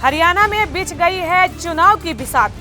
हरियाणा में बिछ गई है चुनाव की बिसात।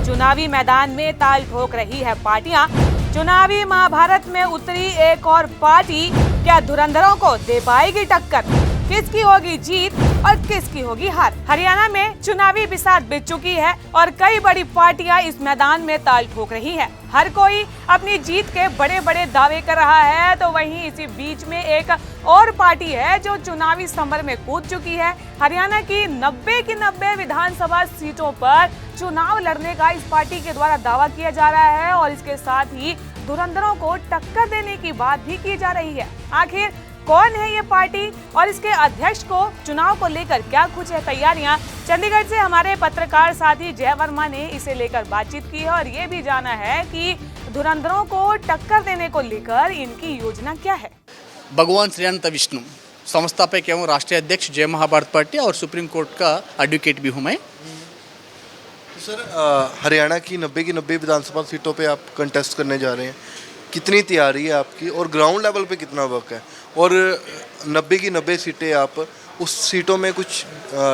चुनावी मैदान में ताल ठोक रही है पार्टियां। चुनावी महाभारत में उतरी एक और पार्टी क्या धुरंधरों को दे पाएगी टक्कर? किसकी होगी जीत और किसकी होगी हार? हरियाणा में चुनावी बिसात बिछ चुकी है और कई बड़ी पार्टियां इस मैदान में ताल ठोक रही है। हर कोई अपनी जीत के बड़े बड़े दावे कर रहा है, तो वहीं इसी बीच में एक और पार्टी है जो चुनावी समर में कूद चुकी है। हरियाणा की 90 की 90 विधानसभा सीटों पर चुनाव लड़ने का इस पार्टी के द्वारा दावा किया जा रहा है और इसके साथ ही धुरंधरों को टक्कर देने की बात भी की जा रही है। आखिर कौन है ये पार्टी और इसके अध्यक्ष को चुनाव को लेकर क्या कुछ है तैयारियां? चंडीगढ़ से हमारे पत्रकार साथी जय वर्मा ने इसे लेकर बातचीत की है और ये भी जाना है कि धुरंधरों को टक्कर देने को लेकर इनकी योजना क्या है। भगवान श्री अनंत विष्णु संस्थापक एवं राष्ट्रीय अध्यक्ष जय महाभारत पार्टी और सुप्रीम कोर्ट का एडवोकेट भी हूँ मैं। सर, हरियाणा की 90 की 90 विधानसभा सीटों पे आप कंटेस्ट करने जा रहे हैं, कितनी तैयारी है आपकी और ग्राउंड लेवल पे कितना वर्क है? और 90 की 90 सीटें आप उस सीटों में कुछ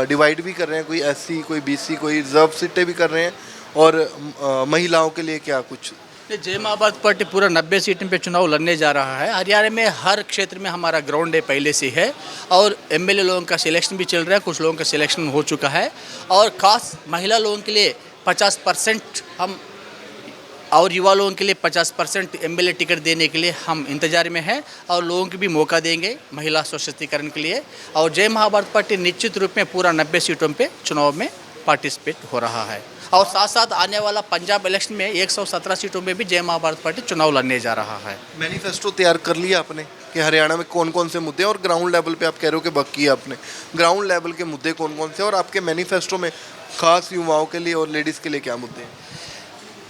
डिवाइड भी कर रहे हैं, कोई एससी, कोई बीसी, कोई रिजर्व सीटें भी कर रहे हैं, और महिलाओं के लिए क्या कुछ? जय महाभारत पार्टी पूरा 90 सीटों पे चुनाव लड़ने जा रहा है। हरियाणा में हर क्षेत्र में हमारा ग्राउंड है पहले से है और एमएलए लोगों का सिलेक्शन भी चल रहा है, कुछ लोगों का सिलेक्शन हो चुका है और खास महिला लोगों के लिए 50% हम और युवा लोगों के लिए 50% एमएलए टिकट देने के लिए हम इंतजार में हैं और लोगों को भी मौका देंगे महिला सशक्तिकरण के लिए। और जय महाभारत पार्टी निश्चित रूप में पूरा 90 सीटों पे चुनाव में पार्टिसिपेट हो रहा है और साथ साथ आने वाला पंजाब इलेक्शन में 117 सीटों में भी जय महाभारत पार्टी चुनाव लड़ने जा रहा है। मैनिफेस्टो तैयार कर लिया आपने कि हरियाणा में कौन कौन से मुद्दे, और ग्राउंड लेवल पे आप कह रहे हो कि वर्क किया आपने, ग्राउंड लेवल के मुद्दे कौन कौन से और आपके मैनिफेस्टो में खास युवाओं के लिए और लेडीज़ के लिए क्या मुद्दे हैं?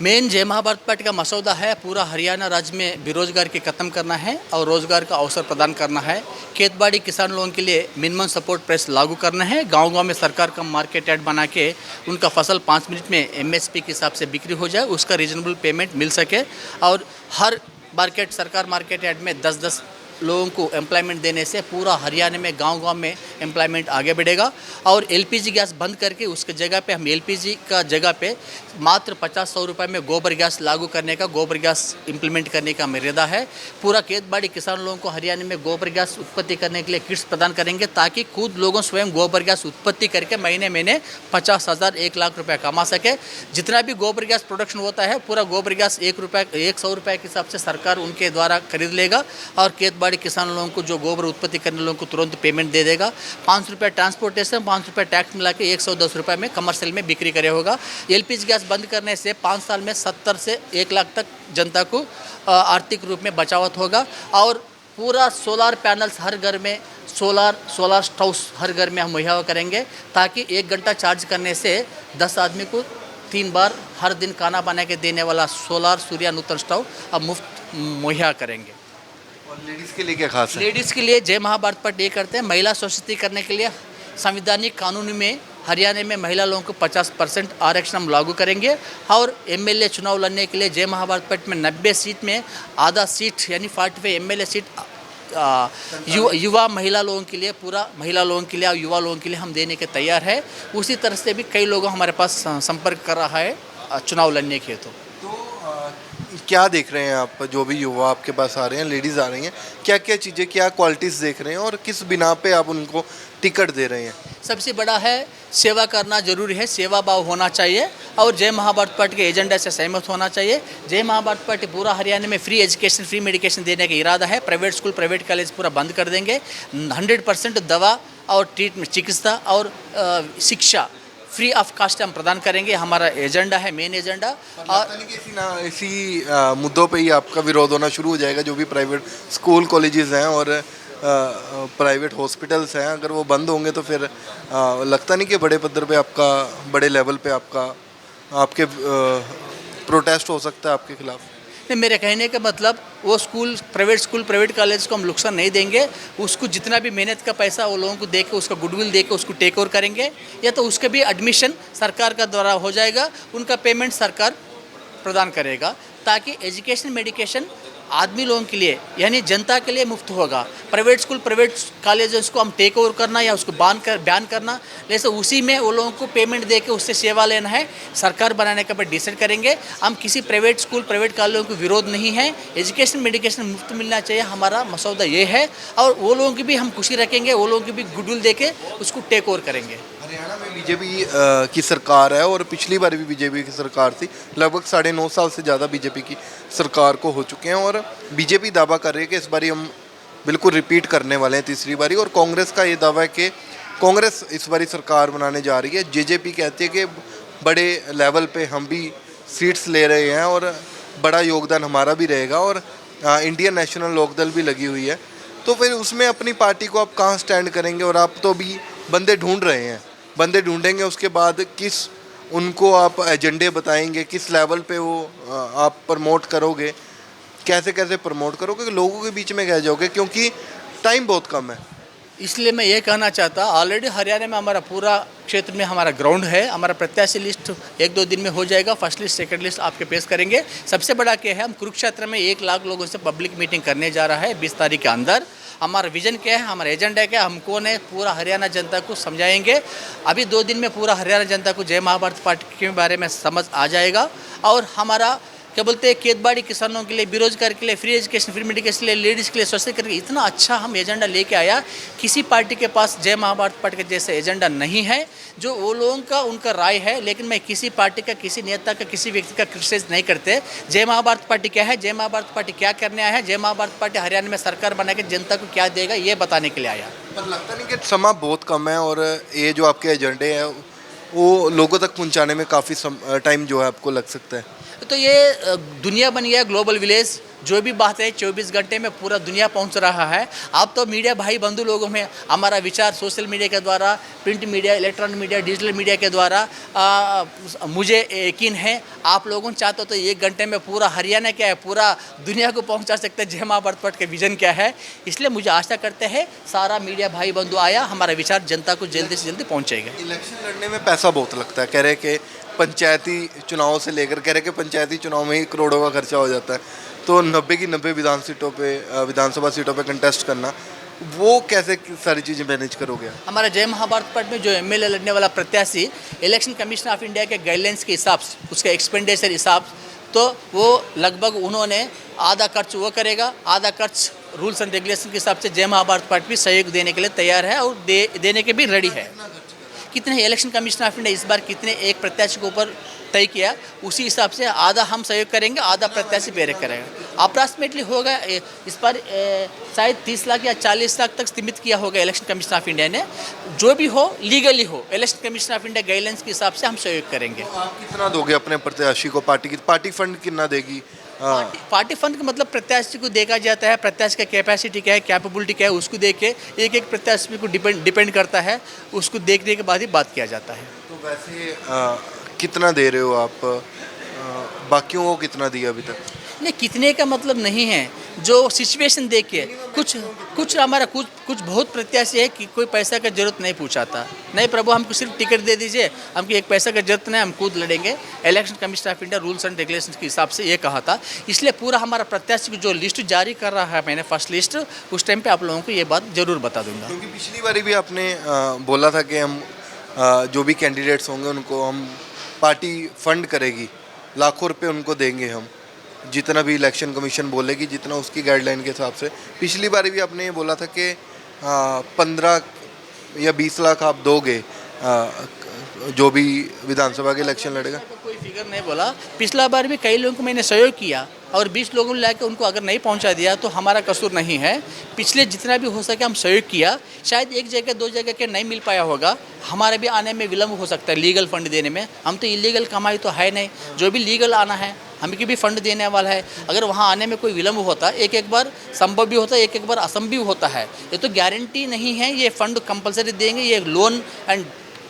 मेन जय महाभारत पार्टी का मसौदा है पूरा हरियाणा राज्य में बेरोजगार की खत्म करना है और रोजगार का अवसर प्रदान करना है। खेतबाड़ी किसान लोगों के लिए मिनिमम सपोर्ट प्राइस लागू करना है। गांव-गांव में सरकार का मार्केट यार्ड बना के उनका फसल 5 मिनट में एमएसपी के हिसाब से बिक्री हो जाए, उसका रीजनेबल पेमेंट मिल सके और हर मार्केट सरकार मार्केट यार्ड में 10-10 लोगों को एम्प्लॉयमेंट देने से पूरा हरियाणा में गांव-गांव में एम्प्लॉयमेंट आगे बढ़ेगा। और एलपीजी गैस बंद करके उसके जगह पे हम एलपीजी का जगह पे मात्र 50-100 रुपये में गोबर गैस लागू करने का, गोबर गैस इम्प्लीमेंट करने का इरादा है। पूरा खेतबाड़ी किसान लोगों को हरियाणा में गोबर गैस उत्पत्ति करने के लिए किट्स प्रदान करेंगे ताकि खुद लोगों स्वयं गोबर गैस उत्पत्ति करके महीने महीने 50,000 1 लाख रुपये कमा सके। जितना भी गोबर गैस प्रोडक्शन होता है पूरा गोबर गैस 100 रुपये के हिसाब से सरकार उनके द्वारा खरीद लेगा और खेतबाड़ी किसान लोगों को जो गोबर उत्पत्ति करने लोगों को तुरंत पेमेंट दे देगा। 5 रुपये ट्रांसपोर्टेशन, 5 रुपये टैक्स मिला के 110 रुपये में कमर्शियल में बिक्री करे होगा। एलपीजी गैस बंद करने से 5 साल में 70 से 1 लाख तक जनता को आर्थिक रूप में बचावत होगा। और पूरा सोलार पैनल्स हर घर में, सोलार स्टोव हर घर में हम मुहैया करेंगे ताकि 1 घंटा चार्ज करने से 10 आदमी को 3 बार हर दिन खाना बना के देने वाला सोलार सूर्य नूतन स्टोव अब मुफ्त मुहैया करेंगे। और लेडीज़ के लिए क्या खास है? लेडीज़ के लिए जय महाभारत पार्टी ये करते हैं, महिला सशक्तिकरण के लिए संवैधानिक कानून में हरियाणा में महिला लोगों को 50% आरक्षण हम लागू करेंगे। और एमएलए चुनाव लड़ने के लिए जय महाभारत पार्टी में 90 सीट में आधा सीट यानी 45 एमएलए सीट युवा महिला लोगों के लिए, पूरा महिला लोगों के लिए और युवा लोगों के लिए हम देने के तैयार है। उसी तरह से भी कई लोगों हमारे पास संपर्क कर रहा है चुनाव लड़ने के। तो क्या देख रहे हैं आप, जो भी युवा आपके पास आ रहे हैं, लेडीज़ आ रही हैं, क्या क्या चीज़ें, क्या क्वालिटीज़ देख रहे हैं और किस बिना पे आप उनको टिकट दे रहे हैं? सबसे बड़ा है सेवा करना जरूरी है, सेवा भाव होना चाहिए और जय महाभारत पार्टी के एजेंडा से सहमत होना चाहिए। जय महाभारत पार्टी पूरा हरियाणा में फ्री एजुकेशन, फ्री मेडिकेशन देने का इरादा है। प्राइवेट स्कूल, प्राइवेट कॉलेज पूरा बंद कर देंगे। 100% दवा और ट्रीटमेंट, चिकित्सा और शिक्षा फ्री ऑफ कास्ट हम प्रदान करेंगे। हमारा एजेंडा है, मेन एजेंडा। और इसी मुद्दों पे ही आपका विरोध होना शुरू हो जाएगा। जो भी प्राइवेट स्कूल, कॉलेजेस हैं और प्राइवेट हॉस्पिटल्स हैं, अगर वो बंद होंगे तो फिर लगता नहीं कि बड़े पद्धर पे आपका, बड़े लेवल पे आपके प्रोटेस्ट हो सकता है आपके खिलाफ? नहीं, मेरे कहने का मतलब वो स्कूल, प्राइवेट कॉलेज को हम नुकसान नहीं देंगे। उसको जितना भी मेहनत का पैसा वो लोगों को दे के, उसका गुडविल दे के उसको टेक ओवर करेंगे, या तो उसका भी एडमिशन सरकार का द्वारा हो जाएगा, उनका पेमेंट सरकार प्रदान करेगा ताकि एजुकेशन, मेडिकेशन आदमी लोगों के लिए यानी जनता के लिए मुफ्त होगा। प्राइवेट स्कूल प्राइवेट कॉलेजेस को हम टेक ओवर करना या उसको बैन करना, जैसे उसी में वो लोगों को पेमेंट दे के उससे सेवा लेना है, सरकार बनाने के बाद डिसाइड करेंगे। हम किसी प्राइवेट स्कूल प्राइवेट कॉलेजों को विरोध नहीं है, एजुकेशन मेडिकेशन मुफ्त मिलना चाहिए, हमारा मसौदा ये है। और वो लोगों की भी हम खुशी रखेंगे, वो लोगों की भी गुडविल दे के उसको टेक ओवर करेंगे। हरियाणा में बीजेपी की सरकार है और पिछली बार भी बीजेपी की सरकार थी। लगभग 9.5 साल से ज़्यादा बीजेपी की सरकार को हो चुके हैं और बीजेपी दावा कर रही है कि इस बारी हम बिल्कुल रिपीट करने वाले हैं तीसरी बारी। और कांग्रेस का ये दावा है कि कांग्रेस इस बारी सरकार बनाने जा रही है। जेजेपी कहती है कि बड़े लेवल पे हम भी सीट्स ले रहे हैं और बड़ा योगदान हमारा भी रहेगा और इंडियन नेशनल लोकदल भी लगी हुई है। तो फिर उसमें अपनी पार्टी को आप कहाँ स्टैंड करेंगे? और आप तो भी बंदे ढूंढ रहे हैं, बंदे ढूंढेंगे, उसके बाद किस उनको आप एजेंडे बताएंगे, किस लेवल पे वो आप प्रमोट करोगे, कैसे कैसे प्रमोट करोगे, लोगों के बीच में कह जाओगे, क्योंकि टाइम बहुत कम है। इसलिए मैं ये कहना चाहता, ऑलरेडी हरियाणा में हमारा पूरा क्षेत्र में हमारा ग्राउंड है। हमारा प्रत्याशी लिस्ट 1-2 दिन में हो जाएगा। फर्स्ट लिस्ट सेकंड लिस्ट आपके पेश करेंगे। सबसे बड़ा क्या है, हम कुरुक्षेत्र में 1 लाख लोगों से पब्लिक मीटिंग करने जा रहा है 20 तारीख के अंदर। हमारा विजन क्या है, हमारा एजेंडा क्या है, हम कौन है, पूरा हरियाणा जनता को समझाएंगे। अभी 2 दिन में पूरा हरियाणा जनता को जय महाभारत पार्टी के बारे में समझ आ जाएगा। और हमारा क्या बोलते हैं, खेतबाड़ी किसानों के लिए, बेरोजगार के लिए, फ्री एजुकेशन फ्री मेडिकेशन के लिए, लेडीज़ के लिए, स्वास्थ्य करके इतना अच्छा हम एजेंडा लेके आया। किसी पार्टी के पास जय महाभारत पार्टी के जैसा एजेंडा नहीं है। जो वो लोगों का उनका राय है, लेकिन मैं किसी पार्टी का, किसी नेता का, किसी व्यक्ति का क्रिटिसाइज नहीं करते। जय महाभारत पार्टी क्या है, जय महाभारत पार्टी क्या करने आया है, जय महाभारत पार्टी हरियाणा में सरकार बना के जनता को क्या देगा, ये बताने के लिए आया। पर लगता नहीं कि समय बहुत कम है और ये जो आपके एजेंडे हैं वो लोगों तक पहुंचाने में काफ़ी टाइम जो है आपको लग सकता है? तो ये दुनिया बन गया ग्लोबल विलेज। जो भी बात है 24 घंटे में पूरा दुनिया पहुंच रहा है। आप तो मीडिया भाई बंधु लोगों में हमारा विचार सोशल मीडिया के द्वारा, print media, electronic media, digital media के द्वारा मुझे यकीन है आप लोगों चाहते हो तो 1 घंटे में पूरा हरियाणा क्या है, पूरा दुनिया को पहुंचा सकते हैं जय महाभारत पार्टी का विजन क्या है। इसलिए मुझे आशा करते हैं सारा मीडिया भाई बंधु आया, हमारा विचार जनता को जल्दी से जल्दी पहुँचेगा। इलेक्शन लड़ने में पैसा बहुत लगता है, कह रहे कि पंचायती चुनाव से लेकर कह रहे कि पंचायती चुनाव में ही करोड़ों का खर्चा हो जाता है। तो 90 की 90 विधानसभा सीटों पे कंटेस्ट करना, वो कैसे सारी चीज़ें मैनेज करोगे? हमारा जय महाभारत पार्टी में जो एमएलए लड़ने वाला प्रत्याशी इलेक्शन कमीशन ऑफ इंडिया के गाइडलाइंस के हिसाब से, उसका एक्सपेंडिचर हिसाब, तो वो लगभग उन्होंने आधा खर्च वो करेगा, आधा खर्च रूल्स एंड रेगुलेशन के हिसाब से जय महाभारत पार्टी भी सहयोग देने के लिए तैयार है और देने के भी रेडी है। कितने इलेक्शन कमीशन ऑफ इंडिया इस बार कितने एक प्रत्याशी के ऊपर तय किया, उसी हिसाब से आधा हम सहयोग करेंगे, आधा प्रत्याशी बेरे करेगा। अप्रॉक्सीमेटली होगा इस बार शायद 30 लाख या 40 लाख तक सीमित किया होगा इलेक्शन कमीशन ऑफ इंडिया ने। जो भी हो लीगली हो, election commission of India guidelines के हिसाब से हम सहयोग करेंगे। तो आप कितना दोगे अपने प्रत्याशी को? पार्टी फंड कितना देगी? पार्टी फंड का मतलब प्रत्याशी को देखा जाता है, प्रत्याशी का कैपेसिटी क्या है, कैपेबिलिटी क्या है, उसको देख के एक प्रत्याशी को डिपेंड करता है, उसको देखने के बाद ही बात किया जाता है। तो वैसे कितना दे रहे हो आप? बाकियों को कितना दिया अभी तक? नहीं, कितने का मतलब नहीं है, जो सिचुएशन देख के कुछ हमारा कुछ बहुत प्रत्याशी है कि कोई पैसा का जरूरत नहीं पूछाता। नहीं प्रभु, हमको सिर्फ टिकट दे दीजिए, हमको एक पैसा का जरूरत नहीं, हम खुद लड़ेंगे। Election commission of India rules and regulation के हिसाब से ये कहा था। इसलिए पूरा हमारा प्रत्याशी की जो लिस्ट जारी कर रहा है मैंने, फर्स्ट लिस्ट, उस टाइम पे आप लोगों को ये बात जरूर बता दूंगा। क्योंकि पिछली बारी भी आपने बोला था कि हम जो भी कैंडिडेट्स होंगे उनको हम पार्टी फंड करेगी, लाखों रुपए उनको देंगे हम, जितना भी इलेक्शन कमीशन बोलेगी, जितना उसकी गाइडलाइन के हिसाब से। पिछली बार भी आपने ये बोला था कि 15 या 20 लाख आप दोगे जो भी विधानसभा के इलेक्शन लड़ेगा। कोई फिगर नहीं बोला। पिछला बार भी कई लोगों को मैंने सहयोग किया और 20 लोगों ने लाके उनको अगर नहीं पहुंचा दिया तो हमारा कसूर नहीं है। पिछले जितना भी हो सके हम सहयोग किया। शायद 1 जगह 2 जगह के नहीं मिल पाया होगा, हमारे भी आने में विलम्ब हो सकता है लीगल फंड देने में। हम तो इलीगल कमाई तो है नहीं, जो भी लीगल आना है हमें भी फंड देने वाला है। अगर वहाँ आने में कोई विलम्ब होता, एक बार संभव भी होता है, एक बार असंभव होता है। ये तो गारंटी नहीं है ये फंड कंपलसरी देंगे, ये loan and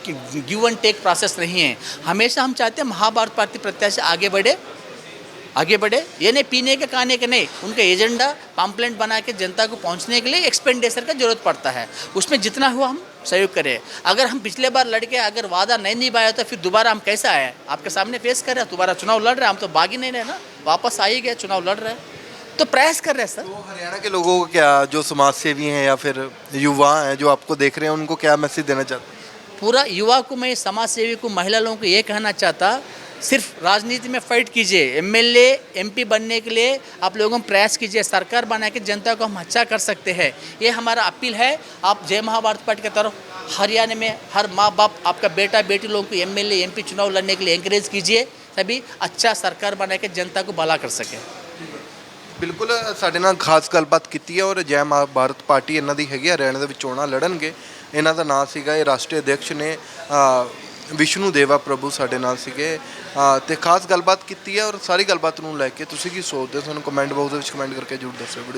give and take process नहीं है। हमेशा हम चाहते हैं महाभारत पार्टी प्रत्याशी आगे बढ़े। ये नहीं पीने के खाने के नहीं, उनका एजेंडा पम्पलेट बना के जनता को पहुंचने के लिए एक्सपेंडिचर का जरूरत पड़ता है, उसमें जितना हुआ हम सहयोग करें। अगर हम पिछले बार लड़के अगर वादा नहीं निभाया तो फिर दोबारा हम कैसे आए? आपके सामने पेश कर रहे हैं, दोबारा चुनाव लड़ रहे हैं, हम तो बागी नहीं रहे ना, वापस आ ही गए, चुनाव लड़ रहे हैं। तो प्रयास कर रहे हैं सर। तो हरियाणा के लोगों को क्या, जो समाज सेवी हैं या फिर युवा हैं जो आपको देख रहे हैं, उनको क्या मैसेज देना चाहते हैं? पूरा युवा को, मैं समाज सेवी को, महिला लोगों को ये कहना चाहता, सिर्फ राजनीति में फाइट कीजिए, एमएलए एमपी बनने के लिए आप लोगों प्रयास कीजिए, सरकार बना के जनता को हम अच्छा कर सकते हैं। ये हमारा अपील है। आप जय महाभारत पार्टी की तरफ हरियाणा में हर माँ बाप आपका बेटा बेटी लोगों को एमएलए एमपी चुनाव लड़ने के लिए एंकरेज कीजिए, तभी अच्छा सरकार बना के जनता को भला कर सके। ਬਿਲਕੁਲ ਸਾਡੇ ਨਾਲ ਖਾਸ ਗੱਲਬਾਤ ਕੀਤੀ ਹੈ ਔਰ ਜੈ ਭਾਰਤ ਪਾਰਟੀ ਇਹਨਾਂ ਦੀ ਹੈਗੀ ਹਰਿਆਣਾ ਦੇ ਵਿੱਚ ਚੋਣਾਂ ਲੜਨਗੇ। ਇਹਨਾਂ ਦਾ ਨਾਂ ਸੀਗਾ, ਇਹ ਰਾਸ਼ਟਰੀ ਅਧਿਕਸ਼ ਨੇ ਵਿਸ਼ਨੂੰ ਦੇਵਾ ਪ੍ਰਭੂ ਸਾਡੇ ਨਾਲ ਸੀਗੇ ਤੇ ਖਾਸ ਗੱਲਬਾਤ ਕੀਤੀ ਹੈ। ਔਰ ਸਾਰੀ ਗੱਲਬਾਤ ਨੂੰ ਲੈ ਕੇ ਤੁਸੀਂ ਕੀ ਸੋਚਦੇ ਹੋ, ਸਾਨੂੰ ਕਮੈਂਟ ਬਾਕਸ ਦੇ ਵਿੱਚ ਕਮੈਂਟ ਕਰਕੇ ਜ਼ਰੂਰ ਦੱਸਿਓ।